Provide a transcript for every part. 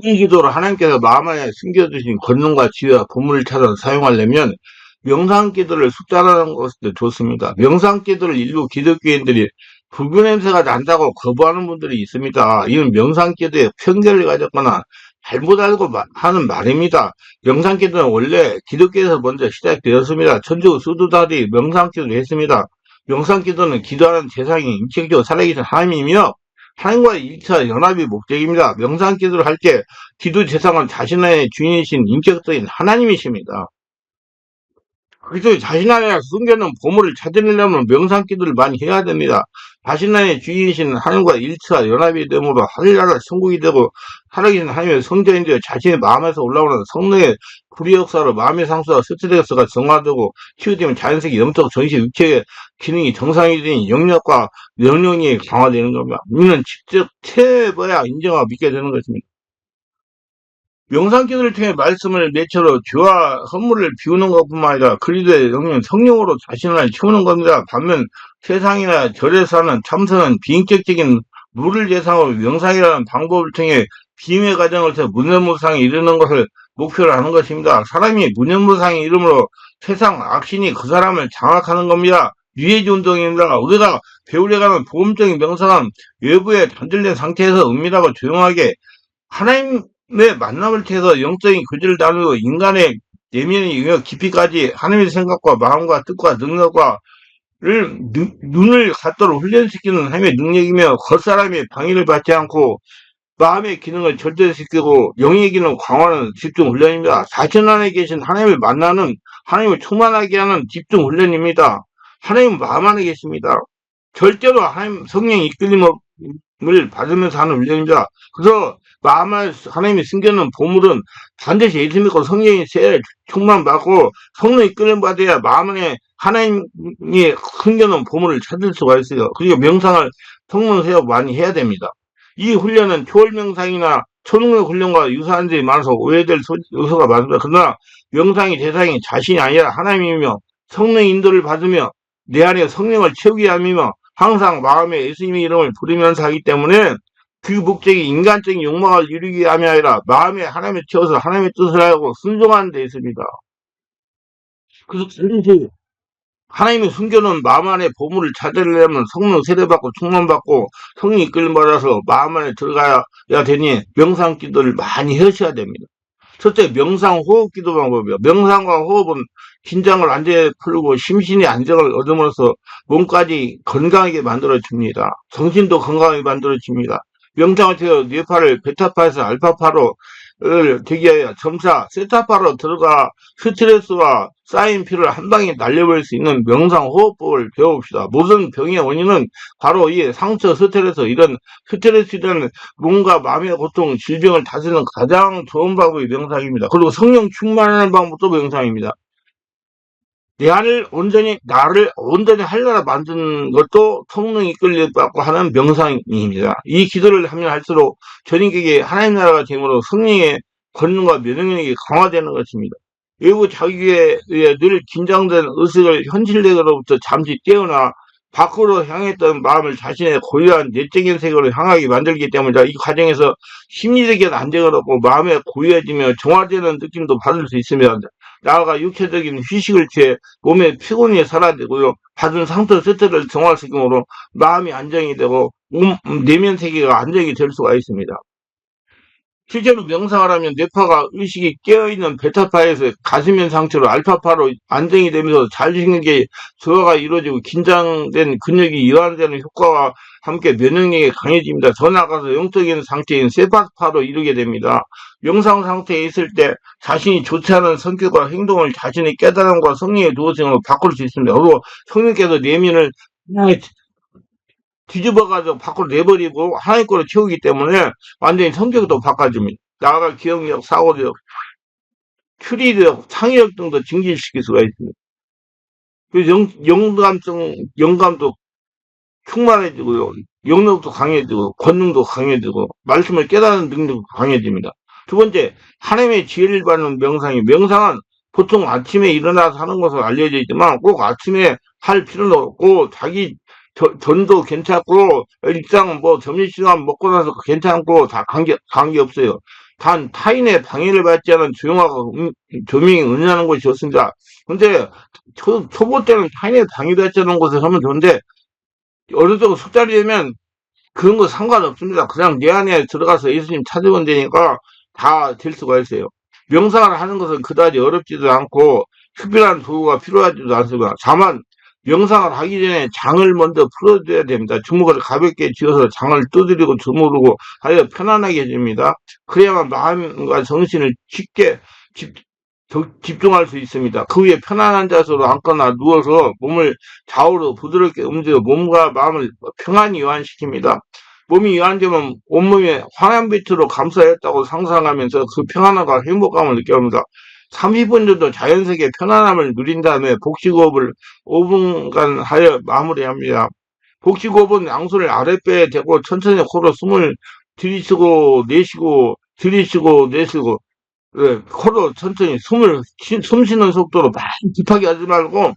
이 기도를 하나님께서 마음 안에 숨겨두신 권능과 지혜와 보물을 찾아 사용하려면 명상 기도를 숙달하는 것도 좋습니다. 명상 기도를 일부 기독교인들이 불교 냄새가 난다고 거부하는 분들이 있습니다. 이는 명상 기도에 편견을 가졌거나 잘못 알고 하는 말입니다. 명상 기도는 원래 기독교에서 먼저 시작되었습니다. 천주 수도자들이 명상 기도를 했습니다. 명상 기도는 기도하는 대상이 인격적으로 살아계신 하나님이며 하나님과의 1차 연합이 목적입니다. 명상 기도를 할 때 기도 대상은 자신 안에 주인이신 인격적인 하나님이십니다. 그래서 자신 안에 숨겨놓은 보물을 찾으려면 명상 기도를 많이 해야 됩니다. 자신 안에 주인이신 하나님과 1차 연합이 되므로 하늘나라 천국이 되고 살아계신 하나님의 성전이 되어 자신의 마음에서 올라오는 성령의 불의 역사로 마음의 상수와 스트레스가 정화되고 치유되면 자연스럽게 영적 전시 육체의 기능이 정상이 되니 영역과 명령이 강화되는 겁니다. 우리는 직접 체해봐야 인정하고 믿게 되는 것입니다. 명상기도를 통해 말씀을 내처로 죄와 허물을 비우는 것뿐만 아니라 그리스도의 영령 성령으로 자신을 채우는 겁니다. 반면 세상이나 절에서 하는 참선은 비인격적인 물을 대상으로 명상이라는 방법을 통해 비임의 과정을 통해 무념무상에 이르는 것을 목표로 하는 것입니다. 사람이 무념무상에 이름으로 세상 악신이 그 사람을 장악하는 겁니다. 유해지 운동입니다. 우리가 배우려가는 보험적인 명상은 외부에 단절된 상태에서 은밀하고 조용하게 하나님의 만남을 통해서 영적인 교제를 나누고 인간의 내면의 영역 깊이까지 하나님의 생각과 마음과 뜻과 능력과 눈을 갖도록 훈련시키는 하나님의 능력이며 겉사람의 방해를 받지 않고 마음의 기능을 절대시키고 영의 기능을 강화하는 집중 훈련입니다. 자신 안에 계신 하나님을 만나는 하나님을 충만하게 하는 집중 훈련입니다. 하나님은 마음 안에 계십니다. 절대로 하나님 성령의 이끌림을 받으면서 하는 훈련입니다. 그래서 마음 안에 하나님이 숨겨놓은 보물은 반드시 예수 믿고 성령의 세례를 충만받고 성령의 이끌림 받아야 마음 안에 하나님이 숨겨놓은 보물을 찾을 수가 있어요. 그리고 명상을 성령 세워 많이 해야 됩니다. 이 훈련은 초월 명상이나 초능력 훈련과 유사한 점이 많아서 오해될 요소가 많습니다. 그러나 명상의 대상이 자신이 아니라 하나님이며 성령의 인도를 받으며 내 안에 성령을 채우게 함이며 항상 마음에 예수님의 이름을 부르면서 하기 때문에 그 목적이 인간적인 욕망을 이루기 위함이 아니라 마음에 하나님을 채워서 하나님의 뜻을 하고 순종하는 데 있습니다. 그래서 반드시 하나님이 숨겨놓은 마음 안에 보물을 찾으려면 성령 세례받고 충만받고 성령 이끌림 받아서 마음 안에 들어가야 되니 명상 기도를 많이 하셔야 됩니다. 첫째, 명상 호흡 기도 방법이요. 명상과 호흡은 긴장을 완전히 풀고 심신의 안정을 얻음으로써 몸까지 건강하게 만들어줍니다. 정신도 건강하게 만들어줍니다. 명상을 통해 뇌파를 베타파에서 알파파로 되게 하여 점차 세타파로 들어가 스트레스와 쌓인 피를 한 방에 날려버릴 수 있는 명상 호흡법을 배워봅시다. 모든 병의 원인은 바로 이 상처 스트레스, 이런 스트레스라는 몸과 마음의 고통, 질병을 다스리는 가장 좋은 방법이 명상입니다. 그리고 성령 충만하는 방법도 명상입니다. 나를 온전히 하려라 만든 것도 성령 이끌림 받고 하는 명상입니다. 이 기도를 하면 할수록 전인격이 하나님 나라가 되므로 성령의 권능과 면역력이 강화되는 것입니다. 외부 자기에 의해 늘 긴장된 의식을 현실력으로부터 잠시 떼어나 밖으로 향했던 마음을 자신의 고유한 내적인 세계로 향하게 만들기 때문이다. 이 과정에서 심리적인 안정을 얻고 마음에 고요해지며 정화되는 느낌도 받을 수 있으며 나아가 육체적인 휴식을 취해 몸의 피곤이 사라지고요. 받은 상처 스트레스를 정화시킴으로 마음이 안정이 되고 내면 세계가 안정이 될 수가 있습니다. 실제로 명상을 하면 뇌파가 의식이 깨어있는 베타파에서 가수면 상태로 알파파로 안정이 되면서 자율신경계 조화가 이루어지고 긴장된 근육이 이완되는 효과와 함께 면역력이 강해집니다. 더 나아가서 영적인 상태인 세파파로 이루게 됩니다. 명상 상태에 있을 때 자신이 좋지 않은 성격과 행동을 자신의 깨달음과 성령의 도우심으로 바꿀 수 있습니다. 그리고 성령께서 내면을 뒤집어가지고 밖으로 내버리고 하나님 거로 채우기 때문에 완전히 성격도 바꿔줍니다. 나아가 기억력, 사고력, 추리력, 창의력 등도 증진시킬 수가 있습니다. 그래서 영감도 충만해지고요. 영역도 강해지고, 권능도 강해지고, 말씀을 깨닫는 능력도 강해집니다. 두 번째, 하나님의 지혜를 받는 명상은 보통 아침에 일어나서 하는 것으로 알려져 있지만 꼭 아침에 할 필요는 없고 자기 전도 괜찮고 일상 점심시간 먹고 나서 괜찮고 다 관계 없어요. 단 타인의 방해를 받지 않은 조용하고 조명이 은연한 곳이 좋습니다. 근데 초보 때는 타인의 방해받지 않은 곳에 하면 좋은데 어느 정도 숙달이 되면 그런 거 상관없습니다. 그냥 내 안에 들어가서 예수님 찾으면 되니까 다 될 수가 있어요. 명상을 하는 것은 그다지 어렵지도 않고 특별한 도구가 필요하지도 않습니다. 다만 명상을 하기 전에 장을 먼저 풀어줘야 됩니다. 주먹을 가볍게 쥐어서 장을 두드리고 주무르고 하여 편안하게 해줍니다. 그래야만 마음과 정신을 쉽게 집중할 수 있습니다. 그 위에 편안한 자세로 앉거나 누워서 몸을 좌우로 부드럽게 움직여 몸과 마음을 평안히 이완시킵니다. 몸이 이완되면 온몸에 환한빛으로 감싸였다고 상상하면서 그 평안함과 행복감을 느껴봅니다. 30분 정도 자연스럽게 편안함을 누린 다음에 복식호흡을 5분간 하여 마무리합니다. 복식호흡은 양손을 아랫배에 대고 천천히 코로 숨을 들이쉬고 내쉬고 들이쉬고 내쉬고 코로 천천히 숨 쉬는 속도로 막 급하게 하지 말고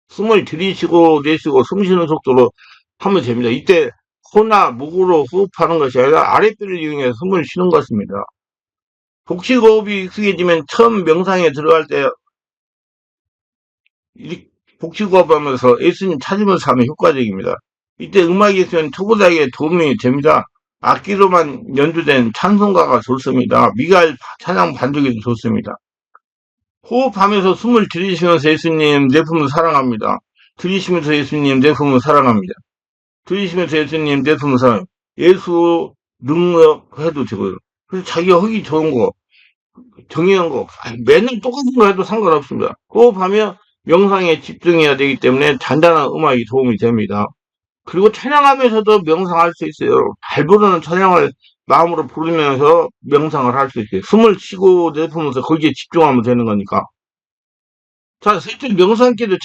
숨을 들이쉬고 내쉬고 숨 쉬는 속도로 하면 됩니다. 이때 코나 목으로 호흡하는 것이 아니라 아랫배를 이용해 숨을 쉬는 것입니다. 복식호흡이 익숙해지면 처음 명상에 들어갈 때 복식호흡 하면서 예수님 찾으면서 하면 효과적입니다. 이때 음악이 있으면 초보자에게 도움이 됩니다. 악기로만 연주된 찬송가가 좋습니다. 미갈 찬양 반주기도 좋습니다. 호흡하면서 숨을 들이쉬면서 예수님 내 품을 사랑합니다. 들이쉬면서 예수님 내 품을 사랑합니다. 들이쉬면서 예수님 내 품을 사랑합니다. 예수 능력 해도 되고요. 그래서 자기가 하기 좋은 거 정의한 거 맨날 똑같은 거 해도 상관없습니다. 호흡하며 명상에 집중해야 되기 때문에 잔잔한 음악이 도움이 됩니다. 그리고 찬양하면서도 명상할 수 있어요. 잘 부르는 찬양을 마음으로 부르면서 명상을 할 수 있어요. 숨을 쉬고 내쉬면서 거기에 집중하면 되는 거니까. 자, 셋째, 명상기도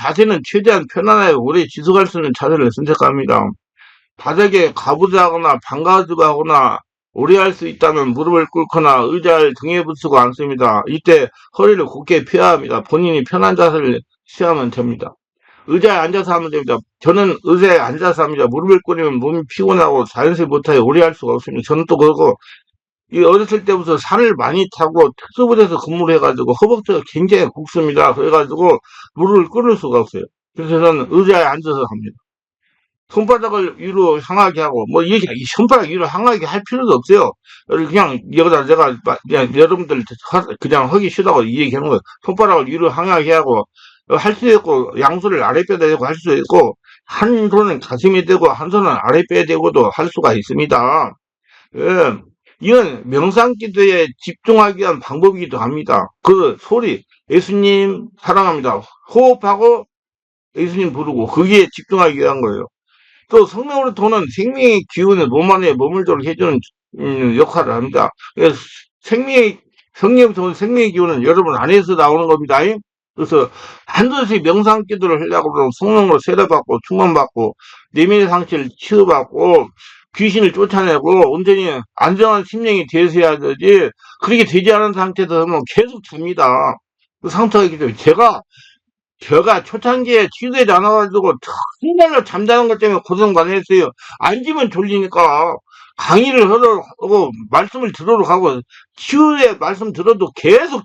자세는 최대한 편안하게 오래 지속할 수 있는 자세를 선택합니다. 바닥에 가부좌하거나 방가주하거나 오래 할 수 있다면 무릎을 꿇거나 의자를 등에 붙이고 앉습니다. 이때 허리를 곧게 펴야 합니다. 본인이 편한 자세를 취하면 됩니다. 의자에 앉아서 하면 됩니다. 저는 의자에 앉아서 합니다. 무릎을 꿇으면 몸이 피곤하고 자연스레 못하게 오래 할 수가 없습니다. 저는 또 그러고 이 어렸을 때부터 살을 많이 타고 특수부대에서 근무를 해가지고 허벅지가 굉장히 굵습니다. 그래가지고 무릎을 꿇을 수가 없어요. 그래서 저는 의자에 앉아서 합니다. 손바닥을 위로 향하게 하고, 뭐, 이게, 손바닥 위로 향하게 할 필요도 없어요. 그냥, 여기다 제가, 그냥 여러분들 그냥 하기 싫다고 이 얘기하는 거예요. 손바닥을 위로 향하게 하고, 할 수 있고, 양손을 아랫배에 대고 할 수 있고, 한 손은 가슴에 대고, 한 손은 아랫배에 대고도 할 수가 있습니다. 예. 이건 명상기도에 집중하기 위한 방법이기도 합니다. 그 소리, 예수님 사랑합니다. 호흡하고 예수님 부르고, 거기에 집중하기 위한 거예요. 또 성령으로 도는 생명의 기운을 몸 안에 머물도록 해주는 역할을 합니다. 그래서 성령부터 온 생명의 기운은 여러분 안에서 나오는 겁니다. 그래서 한도씩 명상 기도를 하려고 그러면 성령으로 세례받고 충만받고 내면의 상처를 치유받고 귀신을 쫓아내고 온전히 안정한 심령이 되셔야 되지, 그렇게 되지 않은 상태에서 하면 계속 잡니다. 그 상태가 있기 때문에 제가 초창기에 치료되지 않아가지고 정말로 잠자는 것 때문에 고생 많이 했어요. 앉으면 졸리니까 강의를 하고 말씀을 들으러 가고 치유의 말씀 들어도 계속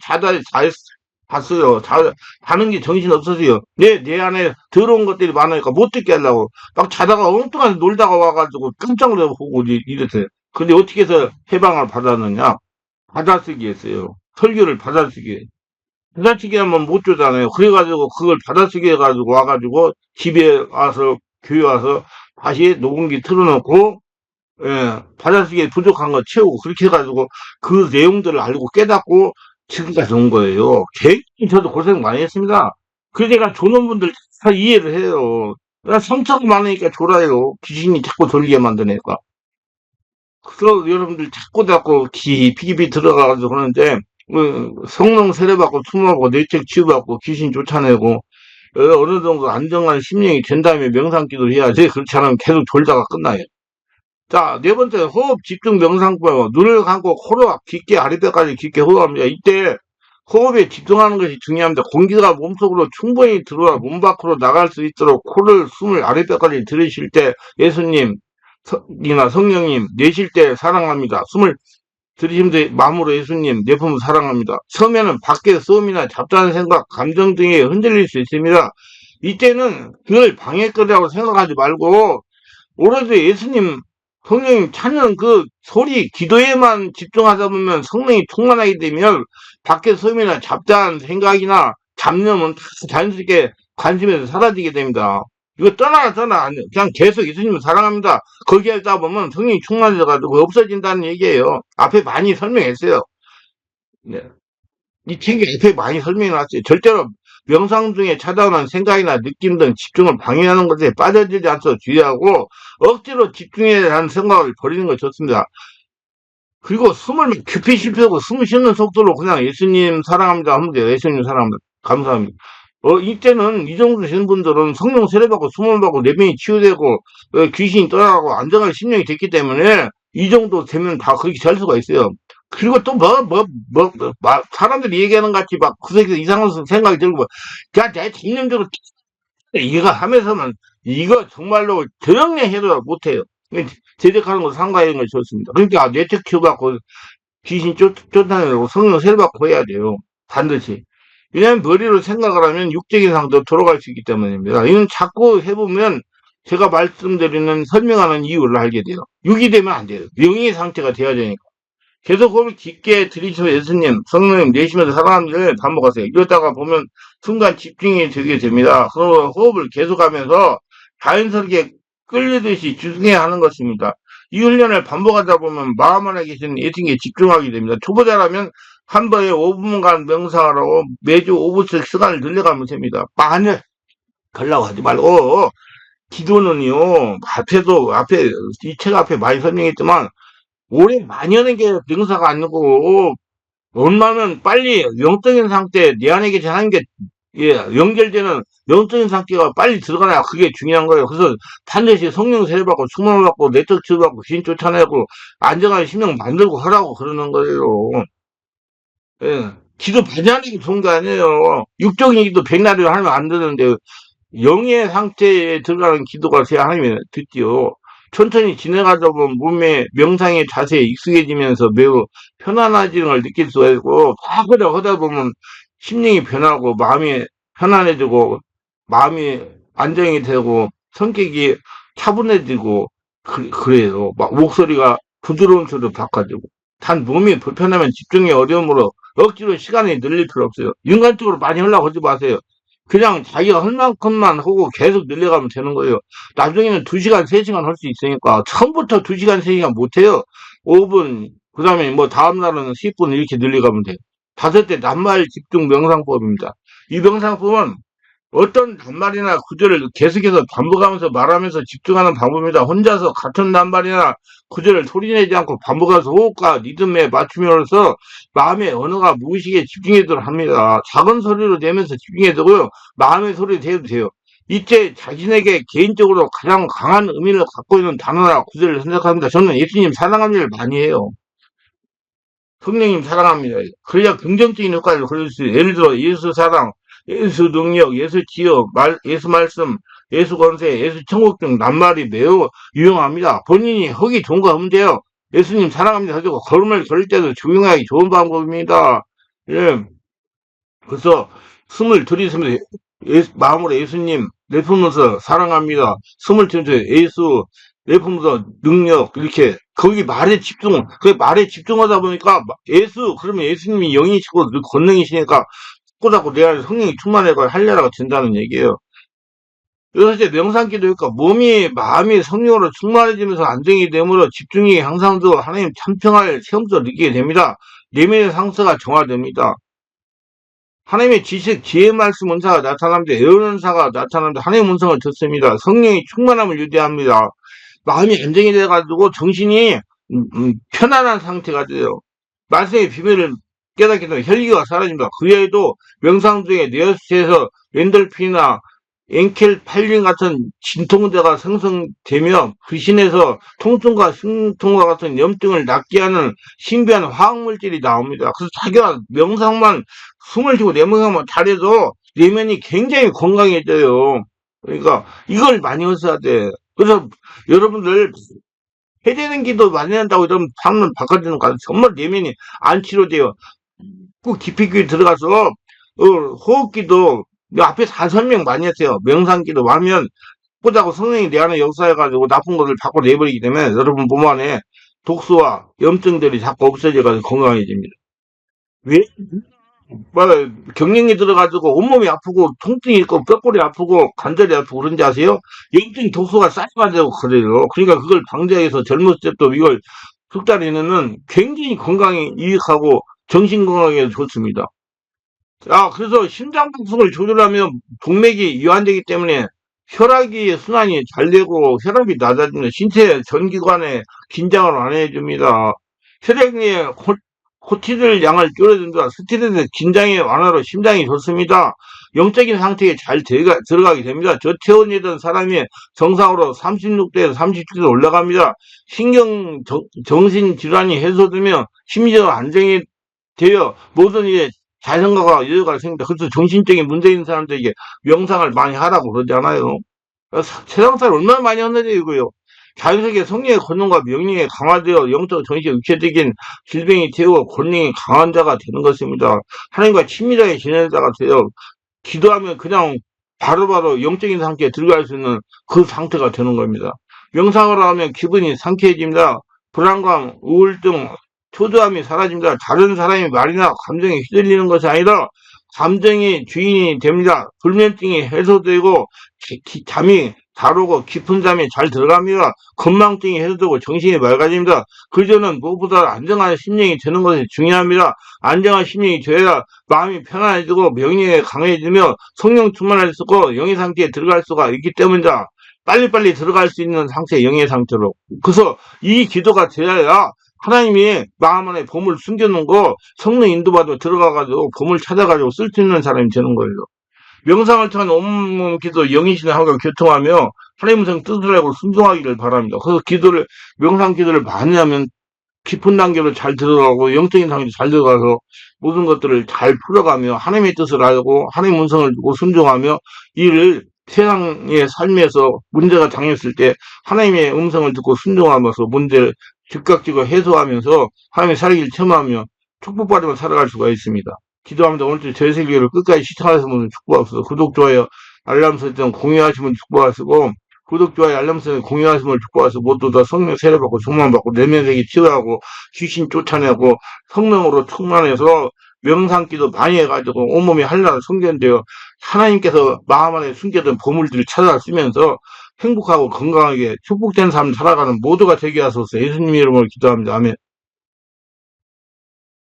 봤어요. 자는 게 정신 없어서요. 내 안에 더러운 것들이 많으니까 못 듣게 하려고 막 자다가 엉뚱한 놀다가 와가지고 깜짝 놀라고 이랬어요. 근데 어떻게 해서 해방을 받았느냐? 받아쓰기 했어요. 설교를 받아쓰기. 받아쓰기 하면 못 주잖아요. 그래가지고 그걸 받아쓰기 해가지고 와가지고 집에 와서 교회 와서 다시 녹음기 틀어놓고 받아쓰기에 부족한 거 채우고 그렇게 해가지고 그 내용들을 알고 깨닫고 지금까지 온 거예요. 굉장히 저도 고생 많이 했습니다. 그러니까 조는 분들 다 이해를 해요. 상처가 많으니까 졸아요. 귀신이 자꾸 졸리게 만드니까. 그래서 여러분들 자꾸 깊이 들어가가지고 그러는데 성령 세례받고 충만하고 뇌책 치유받고 귀신 쫓아내고 어느 정도 안정한 심령이 된 다음에 명상기도를 해야지. 그렇지 않으면 계속 졸다가 끝나요. 자, 네 번째, 호흡 집중 명상법. 눈을 감고 코로 깊게 아랫배까지 깊게 호흡합니다. 이때 호흡에 집중하는 것이 중요합니다. 공기가 몸속으로 충분히 들어와 몸 밖으로 나갈 수 있도록 숨을 아랫배까지 들이쉴 때 예수님, 이나 성령님, 내쉴 때 사랑합니다. 숨을 들으시면서 마음으로 예수님, 내 품을 사랑합니다. 처음에는 밖에 싸움이나 잡다한 생각, 감정 등에 흔들릴 수 있습니다. 이때는 그걸 방해거리라고 생각하지 말고 오로지 예수님, 성령님 찾는 그 소리, 기도에만 집중하다 보면 성령이 충만하게 되면 밖에 소음이나 잡다한 생각이나 잡념은 다 자연스럽게 관심에서 사라지게 됩니다. 이거 떠나. 그냥 계속 예수님을 사랑합니다. 거기에 있다 보면 성령이 충만해져가지고 없어진다는 얘기예요. 앞에 많이 설명했어요. 네. 이 책에 앞에 많이 설명해놨어요. 절대로 명상 중에 찾아오는 생각이나 느낌 등 집중을 방해하는 것에 빠져들지 않도록 주의하고 억지로 집중해야 하는 생각을 버리는 것이 좋습니다. 그리고 숨을 깊이 쉬고 숨 쉬는 속도로 그냥 예수님 사랑합니다 하면 돼요. 예수님 사랑합니다. 감사합니다. 이때는 이 정도 되는 분들은 성령 세례받고 숨을 받고 내면이 치유되고 귀신이 떠나가고 안정할 심령이 됐기 때문에 이 정도 되면 다 그렇게 잘 수가 있어요. 그리고 또 사람들이 얘기하는 것 같이 막 구석에서 이상한 생각이 들고 야, 내 집념적으로 이거 하면서는 이거 정말로 조용히 해도 못해요. 제적하는 거 상가하는 거 좋습니다. 그러니까 뇌척 키워갖고 귀신 쫓아내고 성령 세례받고 해야 돼요. 반드시. 왜냐하면 머리로 생각을 하면 육적인 상태로 돌아갈 수 있기 때문입니다. 이건 자꾸 해보면 제가 말씀드리는 설명하는 이유를 알게 돼요. 육이 되면 안 돼요. 영의 상태가 돼야 되니까. 계속 호흡을 깊게 들이쉬며 예수님, 성령님 내쉬면서 사랑하는 반복하세요. 이러다가 보면 순간 집중이 되게 됩니다. 그리고 호흡을 계속하면서 자연스럽게 끌리듯이 주승해야 하는 것입니다. 이 훈련을 반복하다 보면 마음 안에 계신 예수님께 집중하게 됩니다. 초보자라면 한 번에 5분간 명상하라고 매주 5분씩 시간을 늘려가면 됩니다. 만약 걸라고 하지 말고 기도는요 앞에 이 책 앞에 많이 설명했지만 오래 많이 하는 게 명사가 아니고 원만은 빨리 영적인 상태 내 안에 계신 하나님께 연결되는 영적인 상태가 빨리 들어가야 그게 중요한 거예요. 그래서 반드시 성령 세례받고 충만을 받고 내적 치유받고 귀신 쫓아내고 안정한 심령 만들고 하라고 그러는 거예요. 예. 기도 반야하는 게 좋은 게 아니에요. 육적인 기도 백날을 하면 안 되는데 영의 상태에 들어가는 기도가 제 하나님이 듣지요. 천천히 지나가다 보면 몸의 명상의 자세에 익숙해지면서 매우 편안해지는 걸 느낄 수가 있고 하다 하다 보면 심령이 변하고 마음이 편안해지고 마음이 안정이 되고 성격이 차분해지고 그래요. 막 목소리가 부드러운 소리로 바꿔지고 단 몸이 불편하면 집중이 어려움으로 억지로 시간이 늘릴 필요 없어요. 인간적으로 많이 하려고 하지 마세요. 그냥 자기가 할 만큼만 하고 계속 늘려가면 되는 거예요. 나중에는 2시간, 3시간 할 수 있으니까 처음부터 2시간, 3시간 못해요. 5분, 그 다음에 뭐 다음날은 10분 이렇게 늘려가면 돼요. 5대 낱말 집중 명상법입니다. 이 명상법은 어떤 낱말이나 구절을 계속해서 반복하면서 말하면서 집중하는 방법입니다. 혼자서 같은 낱말이나 구절을 소리내지 않고 반복해서 호흡과 리듬에 맞춤으로써 마음의 언어가 무의식에 집중하도록 합니다. 작은 소리로 내면서 집중해도고요. 마음의 소리로 내도 돼요. 이때 자신에게 개인적으로 가장 강한 의미를 갖고 있는 단어나 구절을 선택합니다. 저는 예수님 사랑합니다를 많이 해요. 성령님 사랑합니다. 그래야 긍정적인 효과를 걸릴 수 있어요. 예를 들어 예수 사랑, 예수 능력, 예수 지역, 예수 말씀, 예수 권세, 예수 천국 등 낱말이 매우 유용합니다. 본인이 하기 좋은 거 하면 돼요. 예수님 사랑합니다 하고 걸음을 걸을 때도 조용하기 좋은 방법입니다. 예. 그래서 숨을 들이쉬면서 마음으로 예수님 내품면서 사랑합니다. 숨을 들이쉬면서 예수 내품면서 능력 이렇게 거기 말에 집중 그 말에 집중하다 보니까 예수 그러면 예수님이 영이시고 권능이시니까 자꾸 내 안에 성령이 충만해가 할례라가 된다는 얘기예요. 그래서 이제 명상기도 그러니까 몸이 마음이 성령으로 충만해지면서 안정이 되므로 집중이 향상되고 하나님 참평할 체험도 느끼게 됩니다. 내면의 상태가 정화됩니다. 하나님의 지식, 지혜 말씀 은사가 나타납니다. 예언은사가 나타납니다. 하나님의 음성을 듣습니다. 성령이 충만함을 유지합니다. 마음이 안정이 돼가지고 정신이 편안한 상태가 돼요. 말씀의 비밀을 깨닫게 되면 혈기가 사라집니다. 그 외에도 명상 중에 뇌하수체에서 엔돌핀이나 엔켈팔린 같은 진통제가 생성되며 귀신에서 통증과 심통과 같은 염증을 낫게 하는 신비한 화학물질이 나옵니다. 그래서 자기가 명상만 숨을 쉬고 내명상만 잘해도 내면이 굉장히 건강해져요. 그러니까 이걸 많이 써야 돼. 그래서 여러분들 해되는 기도 많이 한다고 이러면 사람은 바꿔주는 거 정말 내면이 안 치료돼요. 꼭 깊이 들어가서 호흡기도 앞에 다 설명 많이 했어요. 명상기도 하면 보자고 성령이 내 안에 역사해가지고 나쁜 것을 자꾸 내버리기 때문에 여러분 몸 안에 독소와 염증들이 자꾸 없어져가지고 건강해집니다. 왜? 뭐, 경련이 들어가지고 온몸이 아프고 통증이 있고 뼈골이 아프고 관절이 아프고 그런지 아세요? 염증 독소가 쌓여가지고 그래요. 그러니까 그걸 방지해서 젊었을 때부터 이걸 석 달 이내는 굉장히 건강에 유익하고 정신 건강에 좋습니다. 그래서 심장 박동을 조절하면 동맥이 이완되기 때문에 혈압이 순환이 잘 되고 혈압이 낮아지면 신체 전 기관에 긴장을 완화해줍니다. 혈액의 코티졸 양을 줄여준다. 스트레스 긴장의 완화로 심장이 좋습니다. 영적인 상태에 잘 들어가게 됩니다. 저체온이던 사람이 정상으로 36도에서 37도 올라갑니다. 정신 질환이 해소되며 심리적 안정이 되어 모든 일에 자성과가 여유가 생깁니다. 그래서 정신적인 문제 있는 사람들에게 명상을 많이 하라고 그러잖아요. 세상살 얼마나 많이 하는데 이거요. 자연스럽게 성령의 권능과 명령에 강화되어 영적, 정신, 육체적인 질병이 되고 권능이 강한 자가 되는 것입니다. 하나님과 친밀하게 지내는 자가 되어 기도하면 그냥 바로바로 영적인 상태에 들어갈 수 있는 그 상태가 되는 겁니다. 명상을 하면 기분이 상쾌해집니다. 불안감, 우울증, 초조함이 사라집니다. 다른 사람의 말이나 감정에 휘둘리는 것이 아니라 감정이 주인이 됩니다. 불면증이 해소되고 잠이 잘 오고 깊은 잠이 잘 들어갑니다. 건망증이 해소되고 정신이 맑아집니다. 그저는 무엇보다 안정한 심령이 되는 것이 중요합니다. 안정한 심령이 되어야 마음이 편안해지고 명령이 강해지며 성령 충만할 수 있고 영의 상태에 들어갈 수가 있기 때문이다. 빨리빨리 들어갈 수 있는 상태, 영의 상태로. 그래서 이 기도가 되어야 하나님이 마음 안에 보물 숨겨놓은 거 성령 인도받아 들어가가지고 보물 찾아가지고 쓸 수 있는 사람이 되는 거예요. 명상을 통한 온몸 기도 영이신의 하나님과 교통하며 하나님의 성 뜻을 알고 순종하기를 바랍니다. 그래서 명상 기도를 많이 하면 깊은 단계로 잘 들어가고 영적인 상태로 잘 들어가서 모든 것들을 잘 풀어가며 하나님의 뜻을 알고 하나님의 음성을 듣고 순종하며 이를 세상의 삶에서 문제가 당했을 때 하나님의 음성을 듣고 순종하면서 문제를 즉각적으로 해소하면서 하나님의 살기를 체험하며 축복받으며 살아갈 수가 있습니다. 기도합니다. 오늘도 저희 설교를 끝까지 시청하시는 분들 축복하소서. 구독, 좋아요, 알람 설정 공유하시면 축복하시고 구독, 좋아요, 알람 설정 공유하시면 축복하시고 모두 다 성령 세례받고 충만받고 내면세계 치유하고 귀신 쫓아내고 성령으로 충만해서 명상기도 많이 해가지고 온몸이 한나라 성전되어 하나님께서 마음 안에 숨겨둔 보물들을 찾아 쓰면서 행복하고 건강하게 축복된 삶을 살아가는 모두가 되게 하소서. 예수님 이름으로 기도합니다. 아멘.